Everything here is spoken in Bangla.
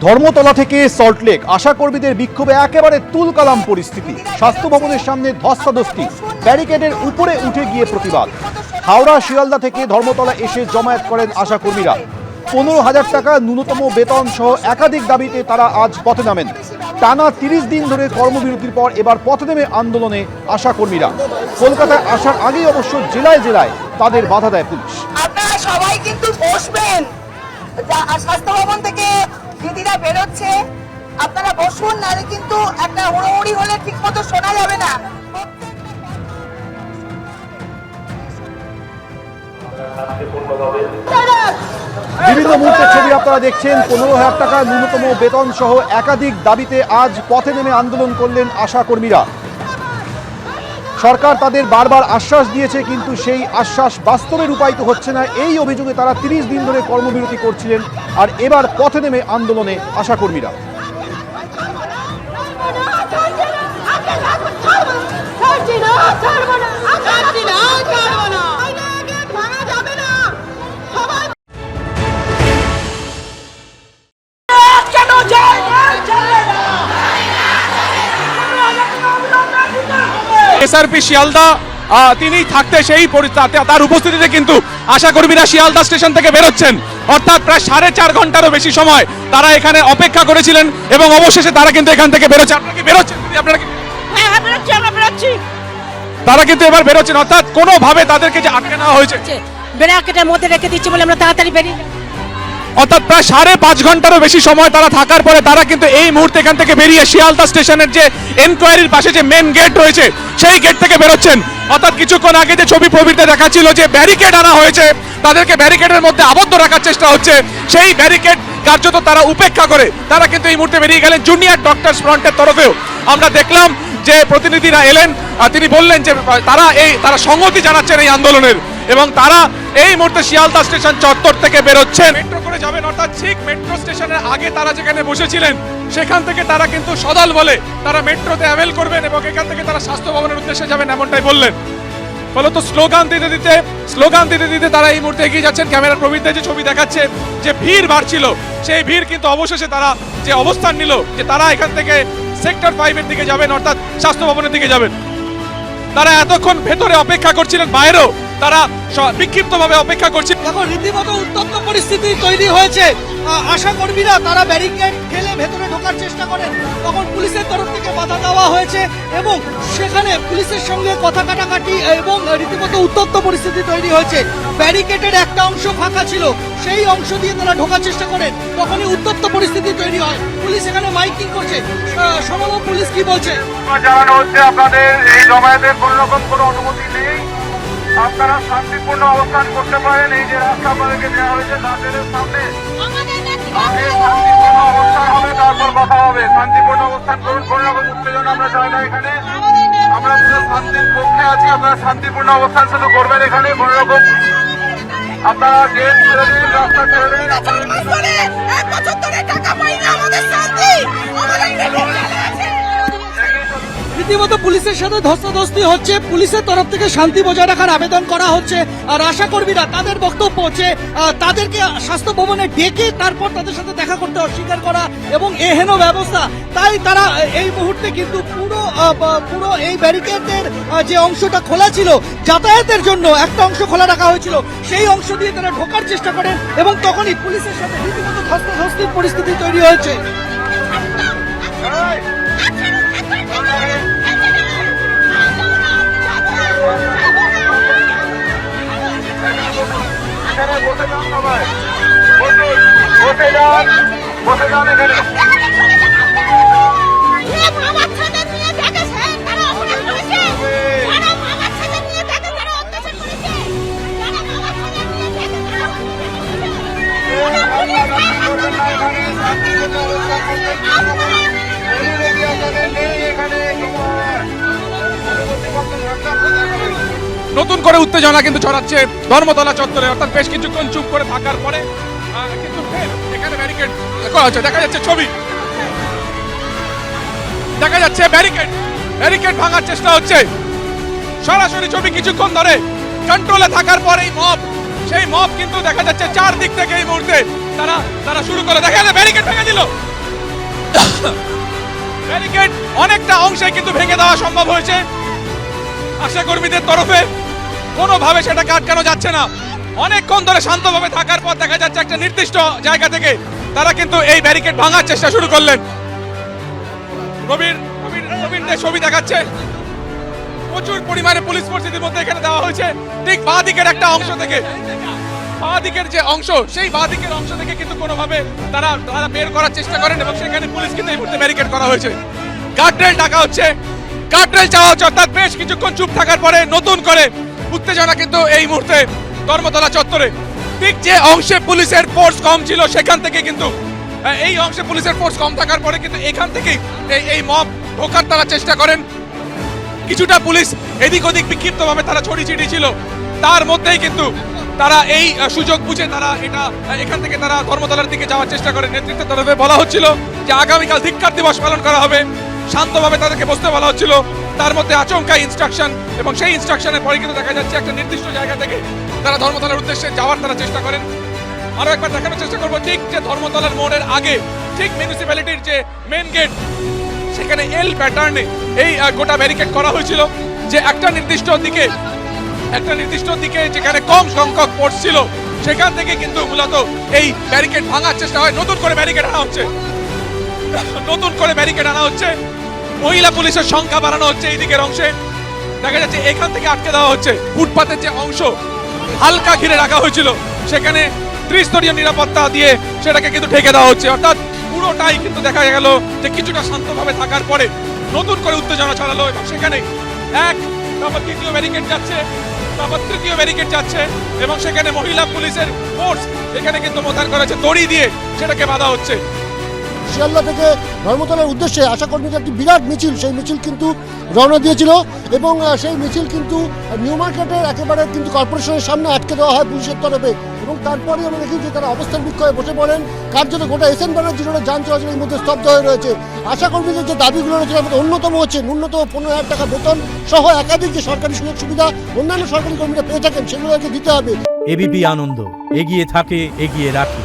ধর্মতলা থেকে সল্টলেক আশাকর্মীদের বিক্ষোভে একেবারে তুলকালাম পরিস্থিতি। স্বাস্থ্য ভবনের সামনে ধস্তাধস্তি, ব্যারিকেডের উপরে উঠে গিয়ে প্রতিবাদ। হাওড়া শিয়ালদা থেকে ধর্মতলা এসে জমায়েত করেন আশাকর্মীরা। 15,000 টাকা ন্যূনতম বেতন সহ একাধিক দাবিতে তারা আজ পথে নামেন। টানা 30 দিন ধরে কর্মবিরতির পর এবার পথে নেমে আন্দোলনে আশাকর্মীরা। কলকাতায় আসার আগেই অবশ্য জেলায় জেলায় তাদের বাধা দেয় পুলিশ। আপনারা সবাই কিন্তু বসবেন, স্বাস্থ্য ভবন থেকে দিদিরা বেরোচ্ছে, আপনারা বসুন, নাহলে কিন্তু একটা হুড়োহুড়ি হলে ঠিক মতো শোনা যাবে না। বিভিন্ন মুহূর্তের ছবি আপনারা দেখছেন। 15,000 টাকা ন্যূনতম বেতন সহ একাধিক দাবিতে আজ পথে নেমে আন্দোলন করলেন আশাকর্মীরা। সরকার তাদের বারবার আশ্বাস দিয়েছে, কিন্তু সেই আশ্বাস বাস্তবে রূপায়িত হচ্ছে না। এই অভিযোগে তারা 30 দিন ধরে কর্মবিরতি করছিলেন, আর এবার পথে নেমে আন্দোলনে আশাকর্মীরা। এসআরপি শিয়ালদা তিনি থাকতে সেই তার উপস্থিতিতে কিন্তু আশাকর্মীরা শিয়ালদা স্টেশন থেকে বেরোচ্ছেন। অর্থাৎ প্রায় 4.5 ঘন্টারও বেশি সময় তারা এখানে অপেক্ষা করেছিলেন এবং অবশেষে তারা কিন্তু এখান থেকে বেরোচ্ছে। আপনারা কি বেরোচ্ছেন? আপনারা কি? হ্যাঁ, আমরা বেরোচ্ছি। তারা কিন্তু এবার বেরোচ্ছেন, অর্থাৎ কোনোভাবে তাদেরকে যে আটকে নেওয়া হয়েছে, ব্র্যাকেটের মধ্যে রেখে দিচ্ছি বলে আমরা তাড়াতাড়ি বেরিয়ে। অর্থাৎ প্রায় 5.5 ঘন্টারও বেশি সময় তারা থাকার পরে তারা কিন্তু এই মুহূর্তে এখান থেকে বেরিয়ে শিয়ালদা স্টেশনের যে এনকোয়ারির পাশে যে মেন গেট রয়েছে সেই গেট থেকে বেরোচ্ছেন। অর্থাৎ কিছুক্ষণ আগে যে ছবি প্রবৃত্তে দেখাচ্ছিল যে ব্যারিকেড আনা হয়েছে, তাদেরকে ব্যারিকেডের মধ্যে আবদ্ধ রাখার চেষ্টা হচ্ছে, সেই ব্যারিকেড কার্যত তারা উপেক্ষা করে তারা কিন্তু এই মুহূর্তে বেরিয়ে গেলেন। জুনিয়র ডক্টরস ফ্রন্টের তরফেও আমরা দেখলাম যে প্রতিনিধিরা এলেন, তিনি বললেন যে তারা সংহতি জানাচ্ছেন এই আন্দোলনের, এবং তারা এই মুহূর্তে শিয়ালদা স্টেশন চত্বর থেকে বেরোচ্ছেন। মেট্রো করে যাবেন, অর্থাৎ ঠিক মেট্রো স্টেশনের আগে তারা যেখানে বসেছিলেন সেখান থেকে তারা কিন্তু সদল বলে তারা মেট্রোতে অ্যাভেল করবেন এবং এখান থেকে তারা স্বাস্থ্য ভবনের উদ্দেশ্যে যাবেন, এমনটাই বললেন। ফলত স্লোগান দিতে দিতে তারা এই মুহূর্তে এগিয়ে যাচ্ছেন। ক্যামেরার প্রবৃত্তে যে ছবি দেখাচ্ছে যে ভিড় বাড়ছিল, সেই ভিড় কিন্তু অবশেষে তারা যে অবস্থান নিল যে তারা এখান থেকে সেক্টর 5-এর দিকে যাবেন, অর্থাৎ স্বাস্থ্য ভবনের দিকে যাবেন। তারা এতক্ষণ ভেতরে অপেক্ষা করছিলেন, বাইরেও তারা বিক্ষিপ্তভাবে অপেক্ষা করছে। এখন রীতিমতো উত্তপ্ত পরিস্থিতি তৈরি হয়েছে। আশাকর্মীরা তারা ব্যারিকেড ঠেলে ভেতরে ঢোকার চেষ্টা করেন, তখন পুলিশের তরফ থেকে বাধা দেওয়া হয়েছে এবং সেখানে পুলিশের সঙ্গে কথা কাটাকাটি এবং রীতিমতো উত্তপ্ত পরিস্থিতি তৈরি হয়েছে। ব্যারিকেডের একটা অংশ ফাঁকা ছিল, সেই অংশ দিয়ে তারা ঢোকার চেষ্টা করেন, তখনই উত্তপ্ত পরিস্থিতি তৈরি হয়। পুলিশ এখানে মাইকিং করছে। শোনাবো পুলিশ কি বলছে। জানানো হচ্ছে আপনাদের এই জমায়েতের কোনো রকম কোনো অনুমতি নেই, আপনারা শান্তিপূর্ণ অবস্থান করতে পারেন। এই যে রাস্তা আপনাদেরকে দেওয়া হয়েছে তাদের সামনে আগে শান্তিপূর্ণ অবস্থান হবে, তারপর কথা হবে। শান্তিপূর্ণ অবস্থান করুন, কোনো রকম উত্তেজনা আমরা চাই না এখানে। আমরা পুরো শান্তির পক্ষে আছি, আপনারা শান্তিপূর্ণ অবস্থান শুধু করবেন এখানে। কোনো রকম আপনারা গেট ছেড়ে দিন, রাস্তা ছেড়ে দিন। রীতিমতো পুলিশের সাথে ধস্তাধস্তি হচ্ছে, পুলিশের তরফ থেকে শান্তি বজায় রাখার আবেদন করা হচ্ছে। আর আশাকর্মীরা তাদের বক্তব্য হচ্ছে তাদেরকে স্বাস্থ্য ভবনে ডেকে তারপর তাদের সাথে দেখা করতে অস্বীকার করা এবং এহেন ব্যবস্থা। তাই তারা এই মুহূর্তে কিন্তু পুরো এই ব্যারিকেডের যে অংশটা খোলা ছিল যাতায়াতের জন্য, একটা অংশ খোলা রাখা হয়েছিল, সেই অংশ দিয়ে তারা ঢোকার চেষ্টা করেন এবং তখনই পুলিশের সাথে রীতিমতো ধস্তাধস্তির পরিস্থিতি তৈরি হয়েছে। বসে যান এখানে। নতুন করে উত্তেজনা কিন্তু ছড়াচ্ছে ধর্মতলা চত্বরে। অর্থাৎ বেশ কিছুক্ষণ চুপ করে থাকার পরে কিন্তু এখানে ব্যারিকেড দেখা যাচ্ছে, ছবি দেখা যাচ্ছে, ব্যারিকেড ভাঙার চেষ্টা হচ্ছে। সরাসরি ছবি কিছুক্ষণ ধরে কন্ট্রোলে থাকার পরেই সেই মব কিন্তু দেখা যাচ্ছে চারদিক থেকে এই মুহূর্তে তারা তারা শুরু করে দেখা গেল ব্যারিকেড ভেঙে দিল। ব্যারিকেড অনেকটা অংশে কিন্তু ভেঙে দেওয়া সম্ভব হয়েছে আশা কর্মীদের তরফে, কোনোভাবে সেটাকে আটকানো যাচ্ছে না। অনেকক্ষণ ধরে শান্তভাবে থাকার পর দেখা যাচ্ছে একটা নির্দিষ্ট জায়গা থেকে তারা কিন্তু এই ব্যারিকেড ভাঙার চেষ্টা শুরু করলেন। রবীন্দ্রের ছবি দেখাচ্ছে, প্রচুর পরিমাণে পুলিশ পরিস্থিতির মধ্যে এখানে দেওয়া হয়েছে। ঠিক বাঁ দিকের একটা অংশ থেকে, বাঁ দিকের যে অংশ, সেই বাঁ দিকের অংশ থেকে কিন্তু কোনোভাবে তারা বের করার চেষ্টা করেন এবং সেখানে পুলিশ কিন্তু এই মুহূর্তে ব্যারিকেড করা হয়েছে। গার্ডরেল ডাকা হচ্ছে, গার্ডরেল চাওয়া হচ্ছে, অর্থাৎ বেশ কিছুক্ষণ চুপ থাকার পরে নতুন করে উত্তেজনা কিন্তু এই মুহূর্তে ধর্মতলা চত্বরে। ঠিক যে অংশে পুলিশের ফোর্স কম ছিল সেখান থেকে কিন্তু এই অংশে পুলিশের ফোর্স কম থাকার পরে কিন্তু এখান থেকেই এই মব ঢোকার তারা চেষ্টা করেন। কিছুটা পুলিশ এদিক ওদিক বিক্ষিপ্তভাবে তারা ছড়িয়ে ছিটিয়ে ছিল, তার মধ্যেই কিন্তু তারা এই সুযোগ বুঝে তারা এখান থেকে তারা ধর্মতলার দিকে যাওয়ার চেষ্টা করে। নেতৃত্বের তরফে বলা হচ্ছিল যে আগামীকাল ধিক্কার দিবস পালন করা হবে, শান্তভাবে তাদেরকে বসতে বলা হচ্ছিল। তার মধ্যে আচমকা ইনস্ট্রাকশন, এবং সেই ইনস্ট্রাকশনের পরে কিন্তু দেখা যাচ্ছে একটা নির্দিষ্ট জায়গা থেকে তারা ধর্মতলার উদ্দেশ্যে যাওয়ার তারা চেষ্টা করেন। আরো একবার দেখানোর চেষ্টা করবো, ঠিক যে ধর্মতলার মোড়ের আগে, ঠিক মিউনিসিপ্যালিটির যে মেন গেট, সেখানে এল প্যাটার্নে এই গোটা ব্যারিকেড করা হয়েছিল, যে একটা নির্দিষ্ট দিকে যেখানে কম সংখ্যক ফোর্স ছিল সেখান থেকে কিন্তু মূলত এই ব্যারিকেড ভাঙার চেষ্টা হয়। নতুন করে ব্যারিকেড আনা হচ্ছে, মহিলা পুলিশের সংখ্যা বাড়ানো হচ্ছে। এই দিকের অংশে দেখা যাচ্ছে এখান থেকে আটকে দেওয়া হচ্ছে। ফুটপাতের যে অংশ হালকা ঘিরে রাখা হয়েছিল সেখানে ত্রিস্তরীয় নিরাপত্তা দিয়ে সেটাকে কিন্তু ঢেকে দেওয়া হচ্ছে। অর্থাৎ পুরোটাই কিন্তু দেখা গেল যে কিছুটা শান্তভাবে থাকার পরে নতুন করে উত্তেজনা ছড়ালো, এবং সেখানে তারপর দ্বিতীয় ব্যারিকেড যাচ্ছে, তারপর তৃতীয় ব্যারিকেড যাচ্ছে, এবং সেখানে মহিলা পুলিশের ফোর্স এখানে কিন্তু মোতায়েন করা হচ্ছে, দড়ি দিয়ে সেটাকে বাধা হচ্ছে। শিয়ালদা থেকে ধর্মতলার উদ্দেশ্যে আশাকর্মীদের একটি বিরাট মিছিল, সেই মিছিল কিন্তু রওনা দিয়েছিল এবং সেই মিছিল কিন্তু নিউ মার্কেটের একেবারে কিন্তু কর্পোরেশনের সামনে আটকে দেওয়া হয় পুলিশের তরফে। এবং তারপরে আমরা দেখি যে তারা অবস্থান বিক্ষোভে বসে পড়েন। কার্যত গোটা এসএন ব্যানার্জি রোডে যান চলাচলের মধ্যে স্তব্ধ হয়ে রয়েছে। আশাকর্মীদের যে দাবিগুলো রয়েছে তার মধ্যে অন্যতম হচ্ছে ন্যূনতম 15,000 টাকা বেতন সহ একাধিক যে সরকারি সুযোগ সুবিধা অন্যান্য সরকারি কর্মীরা পেয়ে থাকেন সেগুলোকে দিতে হবে। এবিপি আনন্দ, এগিয়ে থাকে, এগিয়ে রাখে।